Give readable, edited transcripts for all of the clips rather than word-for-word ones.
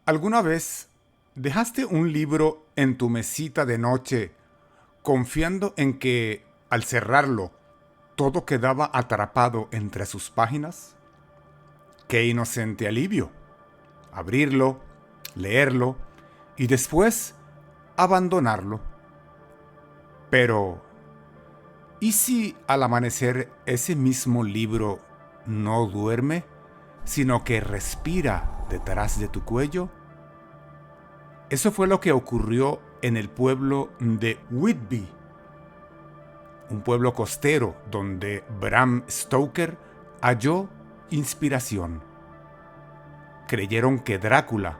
¿Alguna vez dejaste un libro en tu mesita de noche confiando en que al cerrarlo todo quedaba atrapado entre sus páginas? ¡Qué inocente alivio! Abrirlo, leerlo y después abandonarlo. Pero, ¿y si al amanecer ese mismo libro no duerme, sino que respira detrás de tu cuello? Eso fue lo que ocurrió en el pueblo de Whitby, un pueblo costero donde Bram Stoker halló inspiración. Creyeron que Drácula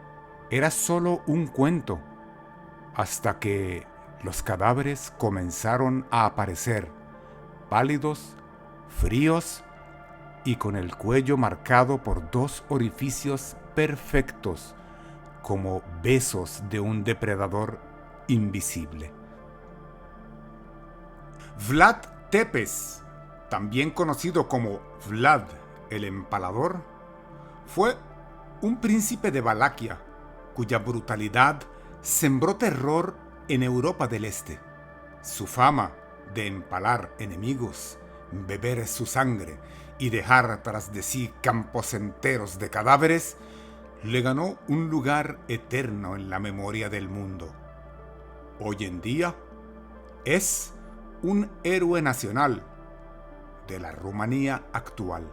era solo un cuento, hasta que los cadáveres comenzaron a aparecer, pálidos, fríos y con el cuello marcado por dos orificios perfectos, como besos de un depredador invisible. Vlad Tepes, también conocido como Vlad el Empalador, fue un príncipe de Valaquia, cuya brutalidad sembró terror en Europa del Este. Su fama de empalar enemigos, beber su sangre y dejar tras de sí campos enteros de cadáveres le ganó un lugar eterno en la memoria del mundo. Hoy en día es un héroe nacional de la Rumanía actual.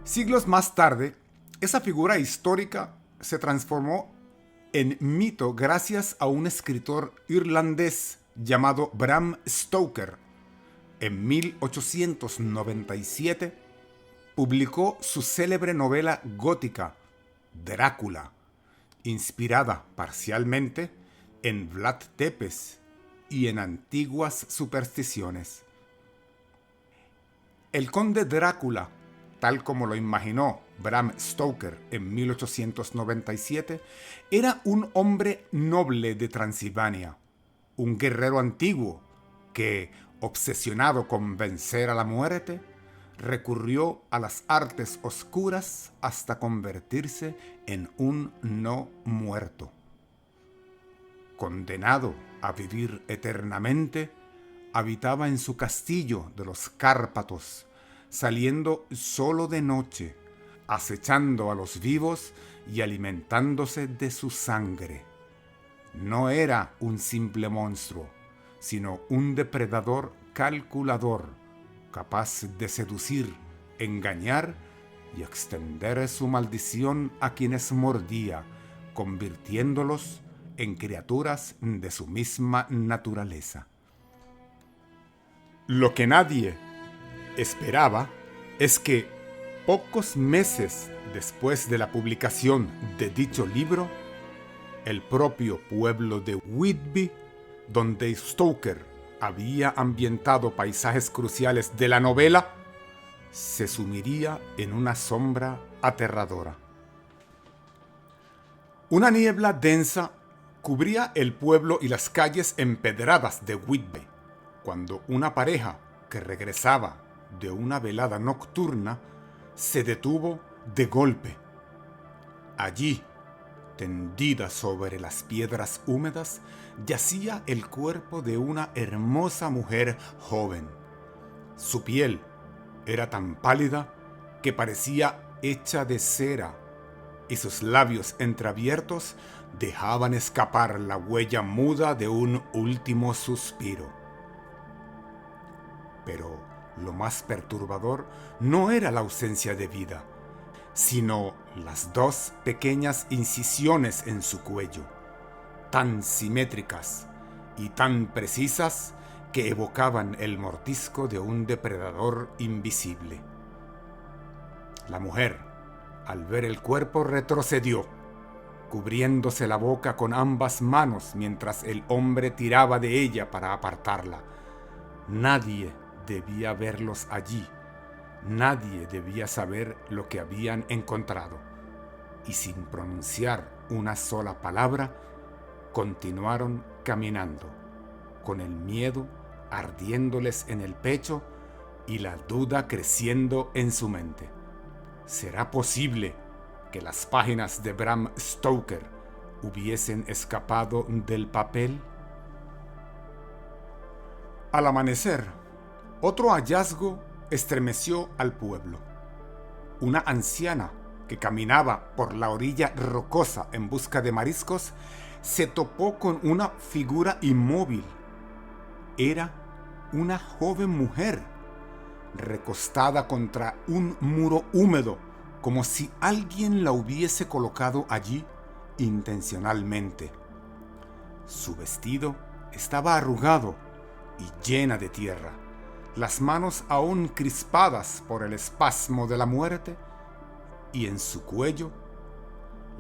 Siglos más tarde, esa figura histórica se transformó en mito gracias a un escritor irlandés llamado Bram Stoker. En 1897 publicó su célebre novela gótica, Drácula, inspirada parcialmente en Vlad Tepes y en antiguas supersticiones. El conde Drácula, tal como lo imaginó Bram Stoker en 1897, era un hombre noble de Transilvania, un guerrero antiguo que, obsesionado con vencer a la muerte, recurrió a las artes oscuras hasta convertirse en un no muerto. Condenado a vivir eternamente, habitaba en su castillo de los Cárpatos, saliendo solo de noche, acechando a los vivos y alimentándose de su sangre. No era un simple monstruo, sino un depredador calculador, capaz de seducir, engañar y extender su maldición a quienes mordía, convirtiéndolos en criaturas de su misma naturaleza. Lo que nadie esperaba es que pocos meses después de la publicación de dicho libro, el propio pueblo de Whitby, donde Stoker había ambientado paisajes cruciales de la novela, se sumiría en una sombra aterradora. Una niebla densa cubría el pueblo y las calles empedradas de Whitby, cuando una pareja que regresaba de una velada nocturna se detuvo de golpe. Allí, tendida sobre las piedras húmedas, yacía el cuerpo de una hermosa mujer joven. Su piel era tan pálida que parecía hecha de cera, y sus labios entreabiertos dejaban escapar la huella muda de un último suspiro. Pero lo más perturbador no era la ausencia de vida, sino las dos pequeñas incisiones en su cuello, tan simétricas y tan precisas que evocaban el mordisco de un depredador invisible. La mujer, al ver el cuerpo, retrocedió, cubriéndose la boca con ambas manos mientras el hombre tiraba de ella para apartarla. Nadie debía verlos allí. Nadie debía saber lo que habían encontrado. Y sin pronunciar una sola palabra, continuaron caminando, con el miedo ardiéndoles en el pecho y la duda creciendo en su mente. ¿Será posible que las páginas de Bram Stoker hubiesen escapado del papel? Al amanecer, otro hallazgo estremeció al pueblo. Una anciana que caminaba por la orilla rocosa en busca de mariscos se topó con una figura inmóvil. Era una joven mujer, recostada contra un muro húmedo, como si alguien la hubiese colocado allí intencionalmente. Su vestido estaba arrugado y llena de tierra, las manos aún crispadas por el espasmo de la muerte, y en su cuello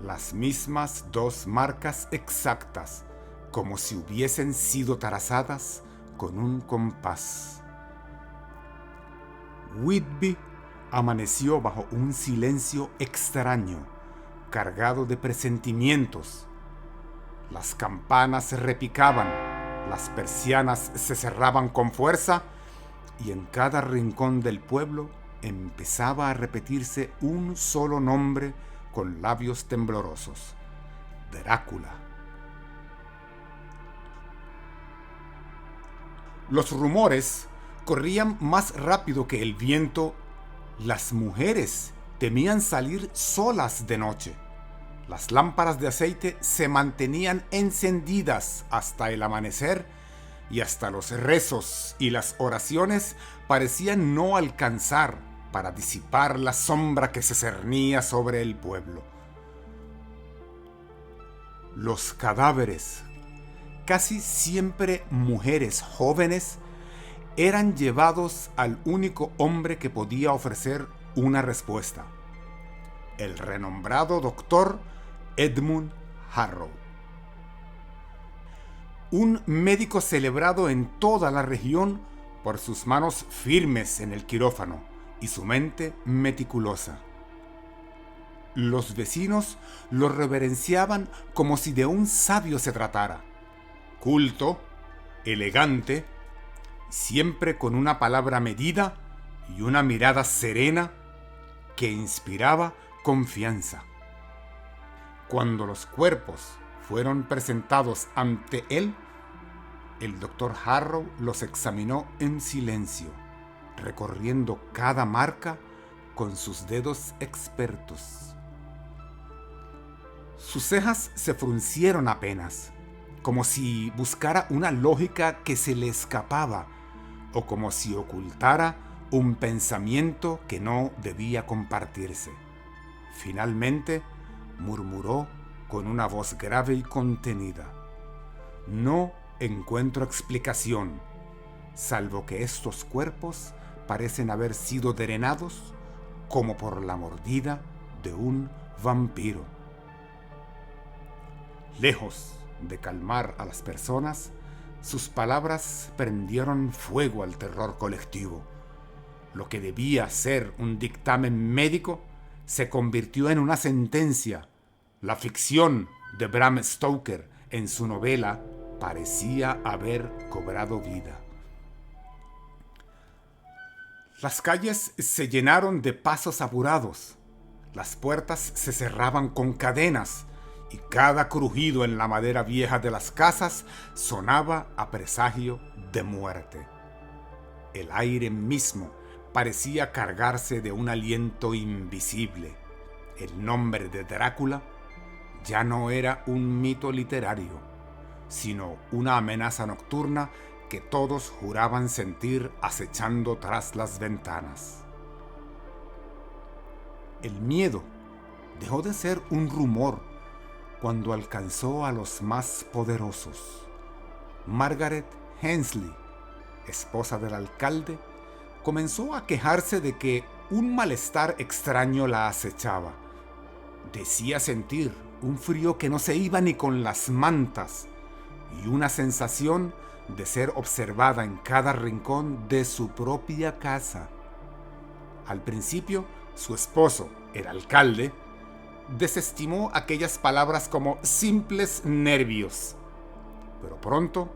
las mismas 2 marcas exactas, como si hubiesen sido trazadas con un compás. Whitby amaneció bajo un silencio extraño, cargado de presentimientos. Las campanas repicaban, las persianas se cerraban con fuerza, y en cada rincón del pueblo empezaba a repetirse un solo nombre con labios temblorosos: Drácula. Los rumores corrían más rápido que el viento. Las mujeres temían salir solas de noche. Las lámparas de aceite se mantenían encendidas hasta el amanecer, y hasta los rezos y las oraciones parecían no alcanzar para disipar la sombra que se cernía sobre el pueblo. Los cadáveres, casi siempre mujeres jóvenes, eran llevados al único hombre que podía ofrecer una respuesta: el renombrado doctor Edmund Harrow. Un médico celebrado en toda la región por sus manos firmes en el quirófano y su mente meticulosa. Los vecinos lo reverenciaban como si de un sabio se tratara, culto, elegante, siempre con una palabra medida y una mirada serena que inspiraba confianza. Cuando los cuerpos fueron presentados ante él, el doctor Harrow los examinó en silencio, recorriendo cada marca con sus dedos expertos. Sus cejas se fruncieron apenas, como si buscara una lógica que se le escapaba, o como si ocultara un pensamiento que no debía compartirse. Finalmente, murmuró con una voz grave y contenida: «No encuentro explicación, salvo que estos cuerpos parecen haber sido drenados como por la mordida de un vampiro». Lejos de calmar a las personas, sus palabras prendieron fuego al terror colectivo. Lo que debía ser un dictamen médico se convirtió en una sentencia. La ficción de Bram Stoker en su novela parecía haber cobrado vida. Las calles se llenaron de pasos apurados. Las puertas se cerraban con cadenas, y cada crujido en la madera vieja de las casas sonaba a presagio de muerte. El aire mismo parecía cargarse de un aliento invisible. El nombre de Drácula ya no era un mito literario, sino una amenaza nocturna que todos juraban sentir acechando tras las ventanas. El miedo dejó de ser un rumor cuando alcanzó a los más poderosos. Margaret Hensley, esposa del alcalde, comenzó a quejarse de que un malestar extraño la acechaba. Decía sentir un frío que no se iba ni con las mantas y una sensación de ser observada en cada rincón de su propia casa. Al principio, su esposo, el alcalde, desestimó aquellas palabras como simples nervios. Pero pronto,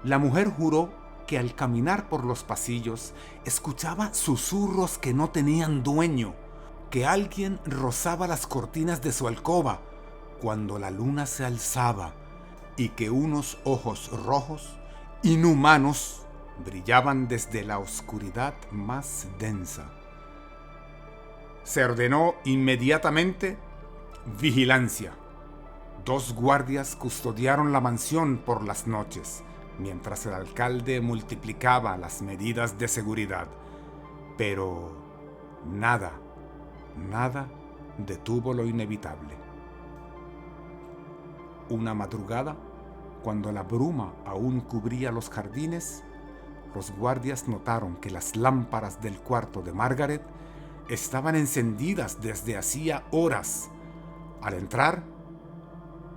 la mujer juró que al caminar por los pasillos escuchaba susurros que no tenían dueño, que alguien rozaba las cortinas de su alcoba cuando la luna se alzaba y que unos ojos rojos, inhumanos, brillaban desde la oscuridad más densa. Se ordenó inmediatamente vigilancia. 2 guardias custodiaron la mansión por las noches, mientras el alcalde multiplicaba las medidas de seguridad. Pero nada detuvo lo inevitable. Una madrugada, cuando la bruma aún cubría los jardines, los guardias notaron que las lámparas del cuarto de Margaret estaban encendidas desde hacía horas. Al entrar,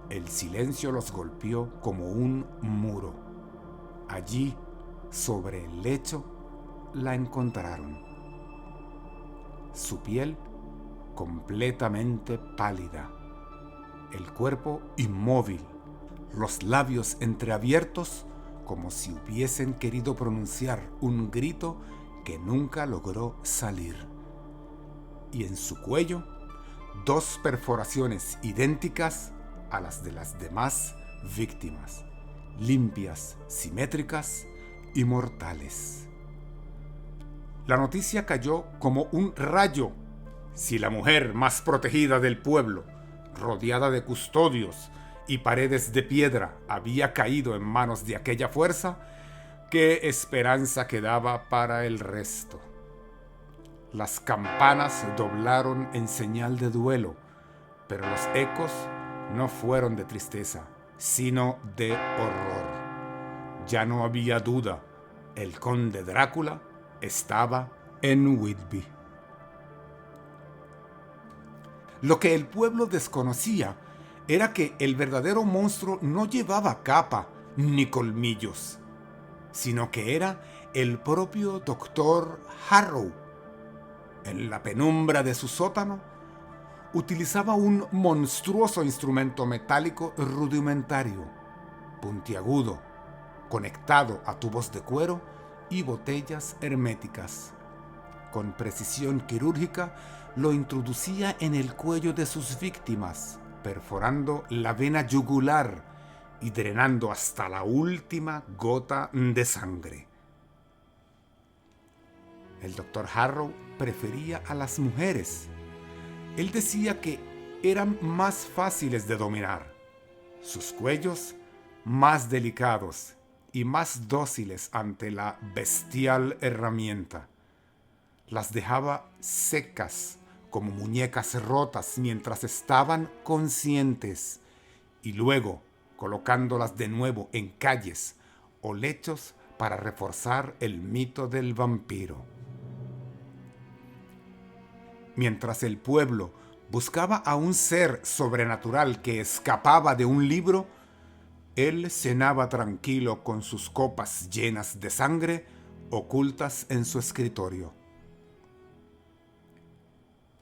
el silencio los golpeó como un muro. Allí, sobre el lecho, la encontraron. Su piel completamente pálida, el cuerpo inmóvil, los labios entreabiertos como si hubiesen querido pronunciar un grito que nunca logró salir. Y en su cuello, 2 perforaciones idénticas a las de las demás víctimas, limpias, simétricas y mortales. La noticia cayó como un rayo. Si la mujer más protegida del pueblo, rodeada de custodios y paredes de piedra, había caído en manos de aquella fuerza, ¿qué esperanza quedaba para el resto? Las campanas doblaron en señal de duelo, pero los ecos no fueron de tristeza, sino de horror. Ya no había duda, el conde Drácula estaba en Whitby. Lo que el pueblo desconocía era que el verdadero monstruo no llevaba capa ni colmillos, sino que era el propio Dr. Harrow. En la penumbra de su sótano, utilizaba un monstruoso instrumento metálico rudimentario, puntiagudo, conectado a tubos de cuero y botellas herméticas. Con precisión quirúrgica, lo introducía en el cuello de sus víctimas, perforando la vena yugular y drenando hasta la última gota de sangre. El Dr. Harrow prefería a las mujeres. Él decía que eran más fáciles de dominar, sus cuellos más delicados y más dóciles ante la bestial herramienta. Las dejaba secas como muñecas rotas mientras estaban conscientes y luego colocándolas de nuevo en calles o lechos para reforzar el mito del vampiro. Mientras el pueblo buscaba a un ser sobrenatural que escapaba de un libro, él cenaba tranquilo con sus copas llenas de sangre ocultas en su escritorio.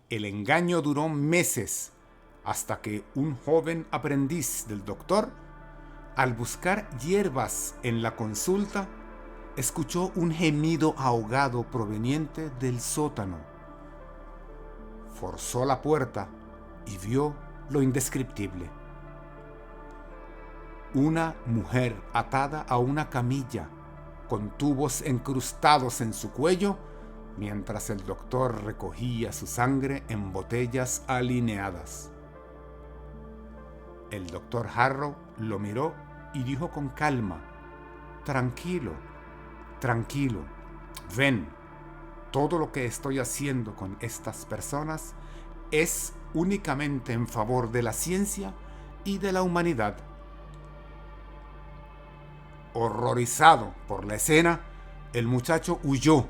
El engaño duró meses hasta que un joven aprendiz del doctor, al buscar hierbas en la consulta, escuchó un gemido ahogado proveniente del sótano. Forzó la puerta y vio lo indescriptible. Una mujer atada a una camilla, con tubos incrustados en su cuello, mientras el doctor recogía su sangre en botellas alineadas. El doctor Harrow lo miró y dijo con calma: tranquilo, ven. Todo lo que estoy haciendo con estas personas es únicamente en favor de la ciencia y de la humanidad. Horrorizado por la escena, el muchacho huyó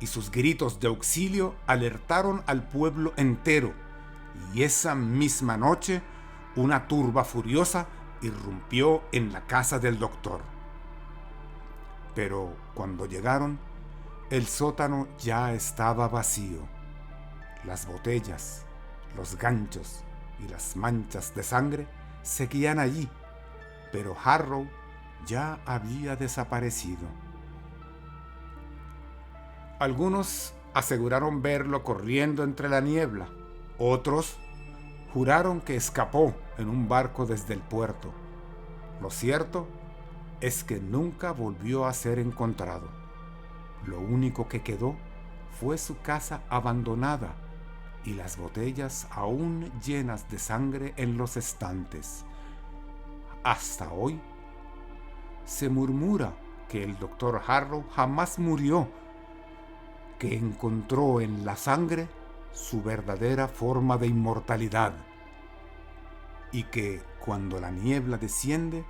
y sus gritos de auxilio alertaron al pueblo entero, y esa misma noche una turba furiosa irrumpió en la casa del doctor. Pero cuando llegaron, el sótano ya estaba vacío. Las botellas, los ganchos y las manchas de sangre seguían allí, pero Harrow ya había desaparecido. Algunos aseguraron verlo corriendo entre la niebla. Otros juraron que escapó en un barco desde el puerto. Lo cierto es que nunca volvió a ser encontrado. Lo único que quedó fue su casa abandonada y las botellas aún llenas de sangre en los estantes. Hasta hoy se murmura que el Dr. Harrow jamás murió, que encontró en la sangre su verdadera forma de inmortalidad y que cuando la niebla desciende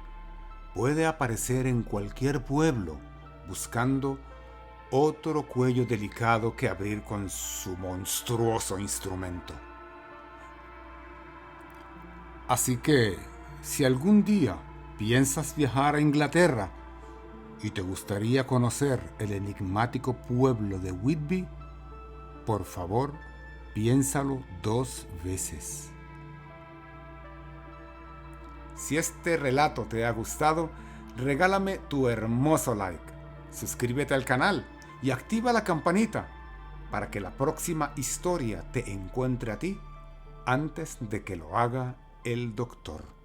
puede aparecer en cualquier pueblo buscando otro cuello delicado que abrir con su monstruoso instrumento. Así que, si algún día piensas viajar a Inglaterra y te gustaría conocer el enigmático pueblo de Whitby, por favor, piénsalo 2 veces. Si este relato te ha gustado, regálame tu hermoso like, suscríbete al canal y activa la campanita para que la próxima historia te encuentre a ti antes de que lo haga el doctor.